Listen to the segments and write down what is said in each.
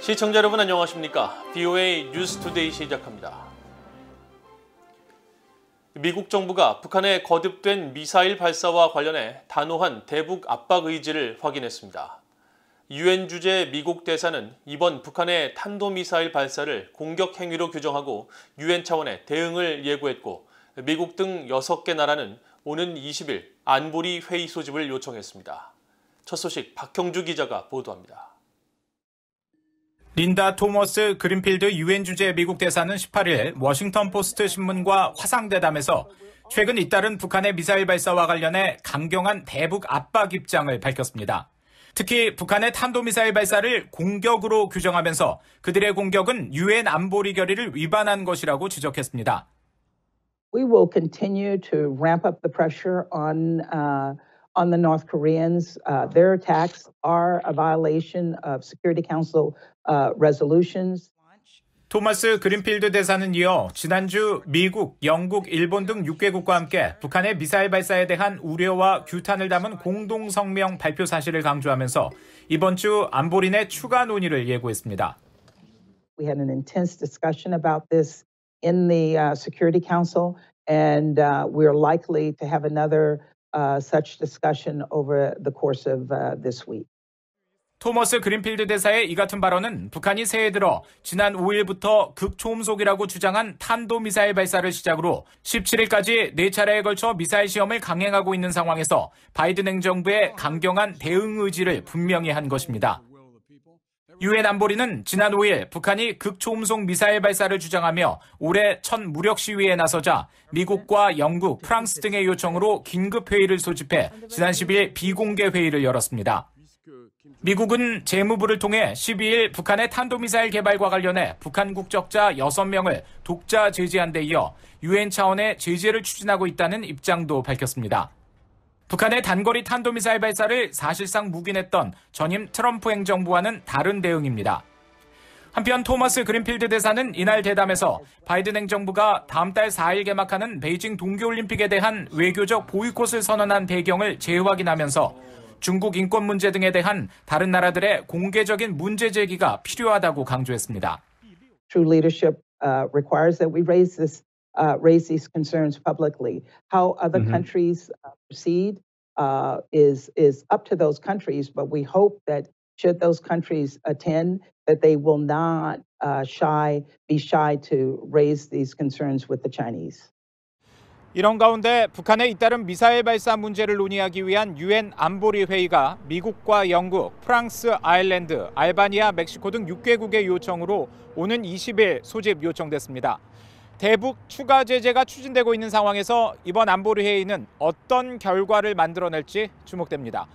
시청자 여러분 안녕하십니까? BOA 뉴스투데이 시작합니다. 미국 정부가 북한의 거듭된 미사일 발사와 관련해 단호한 대북 압박 의지를 확인했습니다. 유엔 주재 미국 대사는 이번 북한의 탄도미사일 발사를 공격 행위로 규정하고 유엔 차원의 대응을 예고했고 미국 등 6개 나라는 오는 20일 안보리 회의 소집을 요청했습니다. 첫 소식 박형주 기자가 보도합니다. 린다 토머스 그린필드 유엔 주재 미국 대사는 18일 워싱턴 포스트 신문과 화상대담에서 최근 잇따른 북한의 미사일 발사와 관련해 강경한 대북 압박 입장을 밝혔습니다. 특히 북한의 탄도미사일 발사를 공격으로 규정하면서 그들의 공격은 유엔 안보리 결의를 위반한 것이라고 지적했습니다. We will continue to ramp up the pressure on the North Koreans. Their attacks are a violation of Security Council resolutions. 토마스 그린필드 대사는 이어 지난주 미국, 영국, 일본 등 6개국과 함께 북한의 미사일 발사에 대한 우려와 규탄을 담은 공동 성명 발표 사실을 강조하면서 이번 주 안보리 내 추가 논의를 예고했습니다. We had an intense discussion about this in the Security Council, and we're likely to have another such discussion over the course of this week. 토머스 그린필드 대사의 이 같은 발언은 북한이 새해 들어 지난 5일부터 극초음속이라고 주장한 탄도미사일 발사를 시작으로 17일까지 4차례에 걸쳐 미사일 시험을 강행하고 있는 상황에서 바이든 행정부의 강경한 대응 의지를 분명히 한 것입니다. 유엔 안보리는 지난 5일 북한이 극초음속 미사일 발사를 주장하며 올해 첫 무력 시위에 나서자 미국과 영국, 프랑스 등의 요청으로 긴급 회의를 소집해 지난 10일 비공개 회의를 열었습니다. 미국은 재무부를 통해 12일 북한의 탄도미사일 개발과 관련해 북한 국적자 6명을 독자 제재한 데 이어 유엔 차원의 제재를 추진하고 있다는 입장도 밝혔습니다. 북한의 단거리 탄도미사일 발사를 사실상 묵인했던 전임 트럼프 행정부와는 다른 대응입니다. 한편 토머스 그린필드 대사는 이날 대담에서 바이든 행정부가 다음 달 4일 개막하는 베이징 동계올림픽에 대한 외교적 보이콧을 선언한 배경을 재확인하면서 중국 인권 문제 등에 대한 다른 나라들의 공개적인 문제 제기가 필요하다고 강조했습니다. True leadership requires that we raise these concerns publicly. How other countries proceed is up to those countries, but we hope that should those countries attend, that they will not be shy to raise these concerns with the Chinese. 이런 가운데 북한에 잇따른 미사일 발사 문제를 논의하기 위한 유엔 안보리 회의가 미국과 영국, 프랑스, 아일랜드, 알바니아, 멕시코 등 6개국의 요청으로 오는 20일 소집 요청됐습니다. 대북 추가 제재가 추진되고 있는 상황에서 이번 안보리 회의는 어떤 결과를 만들어낼지 주목됩니다.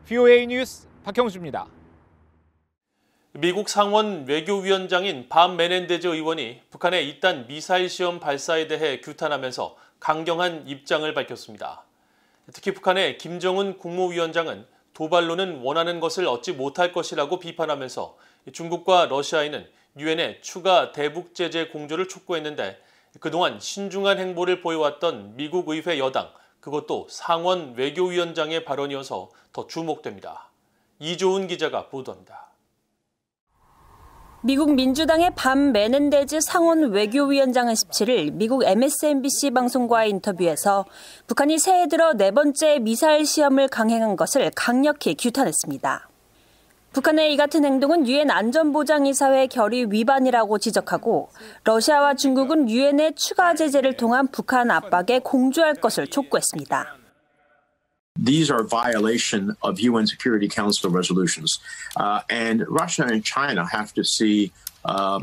BOA 뉴스 박형주입니다. 미국 상원 외교위원장인 밤 메넨데즈 의원이 북한의 잇단 미사일 시험 발사에 대해 규탄하면서 강경한 입장을 밝혔습니다. 특히 북한의 김정은 국무위원장은 도발로는 원하는 것을 얻지 못할 것이라고 비판하면서 중국과 러시아에는 유엔의 추가 대북 제재 공조를 촉구했는데 그동안 신중한 행보를 보여왔던 미국 의회 여당, 그것도 상원 외교위원장의 발언이어서 더 주목됩니다. 이조은 기자가 보도합니다. 미국 민주당의 밤 메넨데즈 상원 외교위원장은 17일 미국 MSNBC 방송과의 인터뷰에서 북한이 새해 들어 4번째 미사일 시험을 강행한 것을 강력히 규탄했습니다. 북한의 이 같은 행동은 유엔 안전보장이사회 결의 위반이라고 지적하고 러시아와 중국은 유엔의 추가 제재를 통한 북한 압박에 공조할 것을 촉구했습니다. These are violation of UN Security Council resolutions. And Russia and China have to see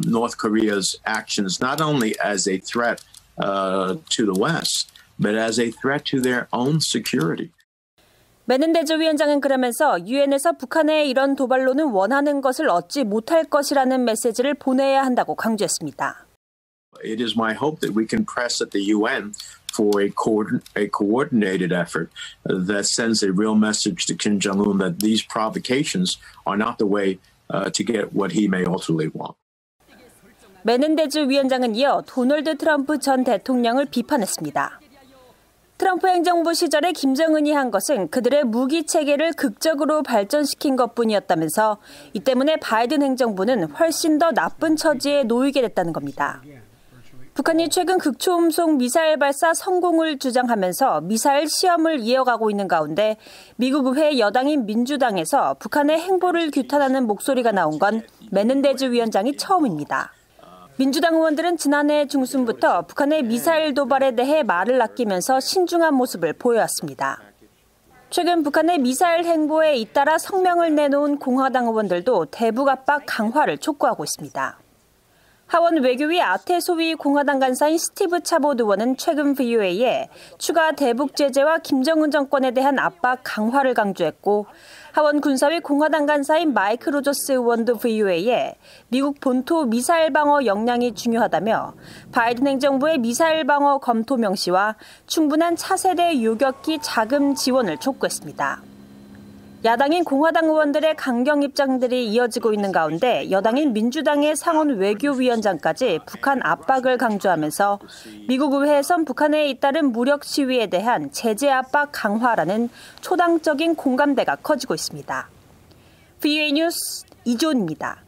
North Korea's actions not only as a threat to the West, but as a threat to their own security. 메넨데즈 위원장은 그러면서 유엔에서 북한의 이런 도발로는 원하는 것을 얻지 못할 것이라는 메시지를 보내야 한다고 강조했습니다. It is my hope that we can press at the UN for a coordinated effort that sends a real message to Kim Jong-un that these provocations are not the way to get what he may ultimately want. 메넨데즈 위원장은 이어 도널드 트럼프 전 대통령을 비판했습니다. 트럼프 행정부 시절에 김정은이 한 것은 그들의 무기 체계를 극적으로 발전시킨 것뿐이었다면서 이 때문에 바이든 행정부는 훨씬 더 나쁜 처지에 놓이게 됐다는 겁니다. 북한이 최근 극초음속 미사일 발사 성공을 주장하면서 미사일 시험을 이어가고 있는 가운데 미국 의회 여당인 민주당에서 북한의 행보를 규탄하는 목소리가 나온 건 메넨데즈 위원장이 처음입니다. 민주당 의원들은 지난해 중순부터 북한의 미사일 도발에 대해 말을 아끼면서 신중한 모습을 보여왔습니다. 최근 북한의 미사일 행보에 잇따라 성명을 내놓은 공화당 의원들도 대북 압박 강화를 촉구하고 있습니다. 하원 외교위 아태소위 공화당 간사인 스티브 차봇 의원은 최근 VOA에 추가 대북 제재와 김정은 정권에 대한 압박 강화를 강조했고 하원 군사위 공화당 간사인 마이크 로저스 의원도 VOA에 미국 본토 미사일 방어 역량이 중요하다며 바이든 행정부의 미사일 방어 검토 명시와 충분한 차세대 요격기 자금 지원을 촉구했습니다. 야당인 공화당 의원들의 강경 입장들이 이어지고 있는 가운데 여당인 민주당의 상원 외교위원장까지 북한 압박을 강조하면서 미국 의회에선 북한에 잇따른 무력 시위에 대한 제재 압박 강화라는 초당적인 공감대가 커지고 있습니다. VOA 뉴스 이조은입니다.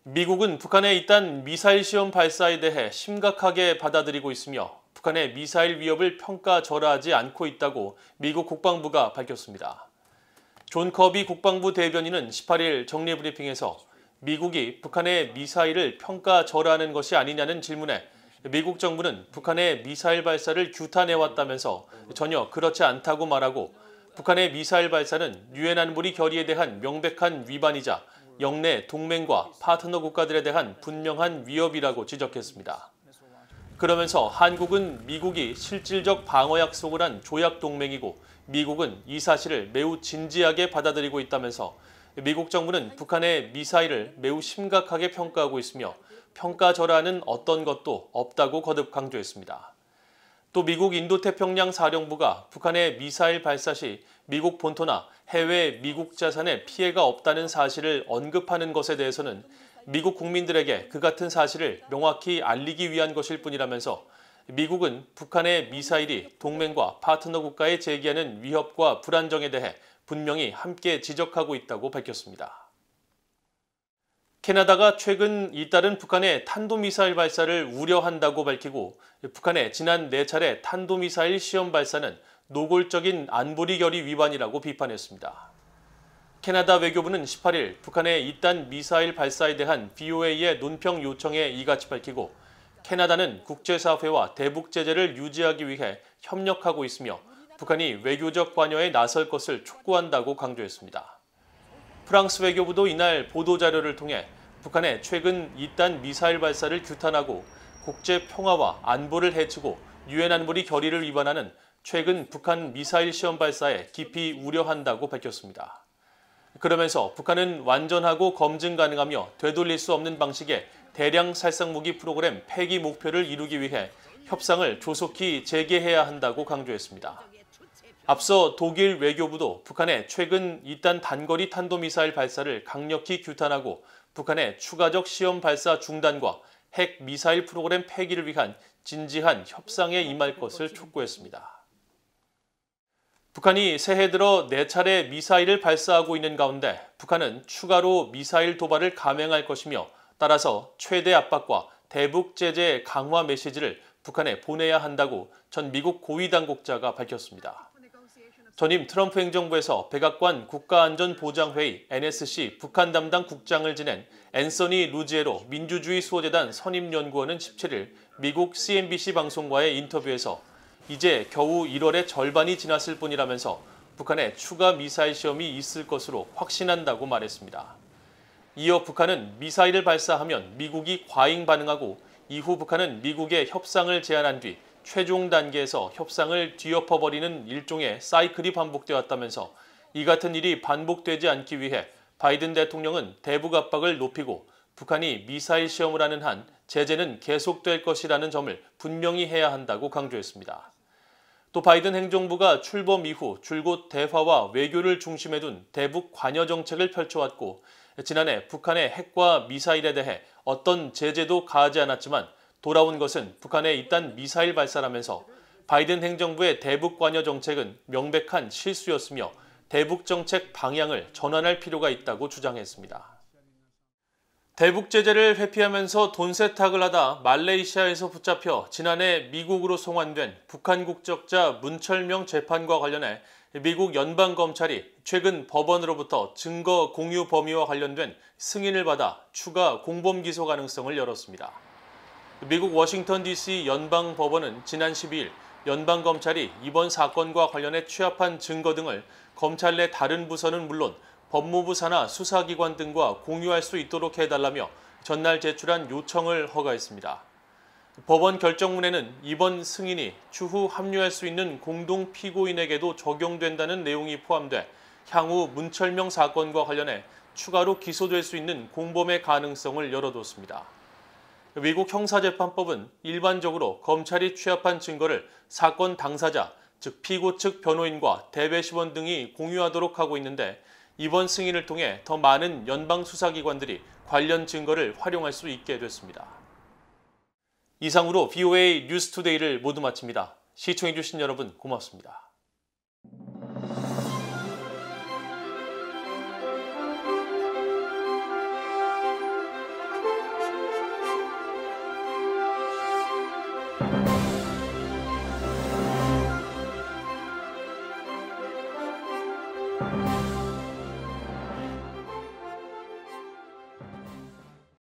미국은 북한의 잇따른 미사일 시험 발사에 대해 심각하게 받아들이고 있으며 북한의 미사일 위협을 평가절하하지 않고 있다고 미국 국방부가 밝혔습니다. 존 커비 국방부 대변인은 18일 정례브리핑에서 미국이 북한의 미사일을 평가절하하는 것이 아니냐는 질문에 미국 정부는 북한의 미사일 발사를 규탄해왔다면서 전혀 그렇지 않다고 말하고 북한의 미사일 발사는 유엔 안보리 결의에 대한 명백한 위반이자 영내 동맹과 파트너 국가들에 대한 분명한 위협이라고 지적했습니다. 그러면서 한국은 미국이 실질적 방어 약속을 한 조약 동맹이고 미국은 이 사실을 매우 진지하게 받아들이고 있다면서 미국 정부는 북한의 미사일을 매우 심각하게 평가하고 있으며 평가절하는 어떤 것도 없다고 거듭 강조했습니다. 또 미국 인도태평양 사령부가 북한의 미사일 발사 시 미국 본토나 해외 미국 자산에 피해가 없다는 사실을 언급하는 것에 대해서는 미국 국민들에게 그 같은 사실을 명확히 알리기 위한 것일 뿐이라면서 미국은 북한의 미사일이 동맹과 파트너 국가에 제기하는 위협과 불안정에 대해 분명히 함께 지적하고 있다고 밝혔습니다. 캐나다가 최근 잇따른 북한의 탄도미사일 발사를 우려한다고 밝히고 북한의 지난 4차례 탄도미사일 시험 발사는 노골적인 안보리 결의 위반이라고 비판했습니다. 캐나다 외교부는 18일 북한의 잇따른 미사일 발사에 대한 VOA의 논평 요청에 이같이 밝히고 캐나다는 국제사회와 대북 제재를 유지하기 위해 협력하고 있으며 북한이 외교적 관여에 나설 것을 촉구한다고 강조했습니다. 프랑스 외교부도 이날 보도자료를 통해 북한의 최근 잇따른 미사일 발사를 규탄하고 국제 평화와 안보를 해치고 유엔 안보리 결의를 위반하는 최근 북한 미사일 시험 발사에 깊이 우려한다고 밝혔습니다. 그러면서 북한은 완전하고 검증 가능하며 되돌릴 수 없는 방식의 대량 살상무기 프로그램 폐기 목표를 이루기 위해 협상을 조속히 재개해야 한다고 강조했습니다. 앞서 독일 외교부도 북한의 최근 잇따른 단거리 탄도미사일 발사를 강력히 규탄하고 북한의 추가적 시험 발사 중단과 핵 미사일 프로그램 폐기를 위한 진지한 협상에 임할 것을 촉구했습니다. 북한이 새해 들어 4차례 미사일을 발사하고 있는 가운데 북한은 추가로 미사일 도발을 감행할 것이며 따라서 최대 압박과 대북 제재 강화 메시지를 북한에 보내야 한다고 전 미국 고위 당국자가 밝혔습니다. 전임 트럼프 행정부에서 백악관 국가안전보장회의 NSC 북한 담당 국장을 지낸 앤서니 루지에로 민주주의 수호재단 선임연구원은 17일 미국 CNBC 방송과의 인터뷰에서 이제 겨우 1월의 절반이 지났을 뿐이라면서 북한의 추가 미사일 시험이 있을 것으로 확신한다고 말했습니다. 이어 북한은 미사일을 발사하면 미국이 과잉 반응하고 이후 북한은 미국에 협상을 제안한 뒤 최종 단계에서 협상을 뒤엎어버리는 일종의 사이클이 반복되었다면서 이 같은 일이 반복되지 않기 위해 바이든 대통령은 대북 압박을 높이고 북한이 미사일 시험을 하는 한 제재는 계속될 것이라는 점을 분명히 해야 한다고 강조했습니다. 또 바이든 행정부가 출범 이후 줄곧 대화와 외교를 중심에 둔 대북 관여 정책을 펼쳐왔고 지난해 북한의 핵과 미사일에 대해 어떤 제재도 가하지 않았지만 돌아온 것은 북한의 잇따른 미사일 발사라면서 바이든 행정부의 대북 관여 정책은 명백한 실수였으며 대북 정책 방향을 전환할 필요가 있다고 주장했습니다. 대북 제재를 회피하면서 돈 세탁을 하다 말레이시아에서 붙잡혀 지난해 미국으로 송환된 북한 국적자 문철명 재판과 관련해 미국 연방검찰이 최근 법원으로부터 증거 공유 범위와 관련된 승인을 받아 추가 공범 기소 가능성을 열었습니다. 미국 워싱턴 DC 연방법원은 지난 12일 연방검찰이 이번 사건과 관련해 취합한 증거 등을 검찰 내 다른 부서는 물론 법무부 산하 수사기관 등과 공유할 수 있도록 해달라며 전날 제출한 요청을 허가했습니다. 법원 결정문에는 이번 승인이 추후 합류할 수 있는 공동 피고인에게도 적용된다는 내용이 포함돼 향후 문철명 사건과 관련해 추가로 기소될 수 있는 공범의 가능성을 열어뒀습니다. 미국 형사재판법은 일반적으로 검찰이 취합한 증거를 사건 당사자, 즉 피고 측 변호인과 대배심원 등이 공유하도록 하고 있는데 이번 승인을 통해 더 많은 연방 수사기관들이 관련 증거를 활용할 수 있게 됐습니다. 이상으로 VOA 뉴스투데이를 모두 마칩니다. 시청해주신 여러분 고맙습니다.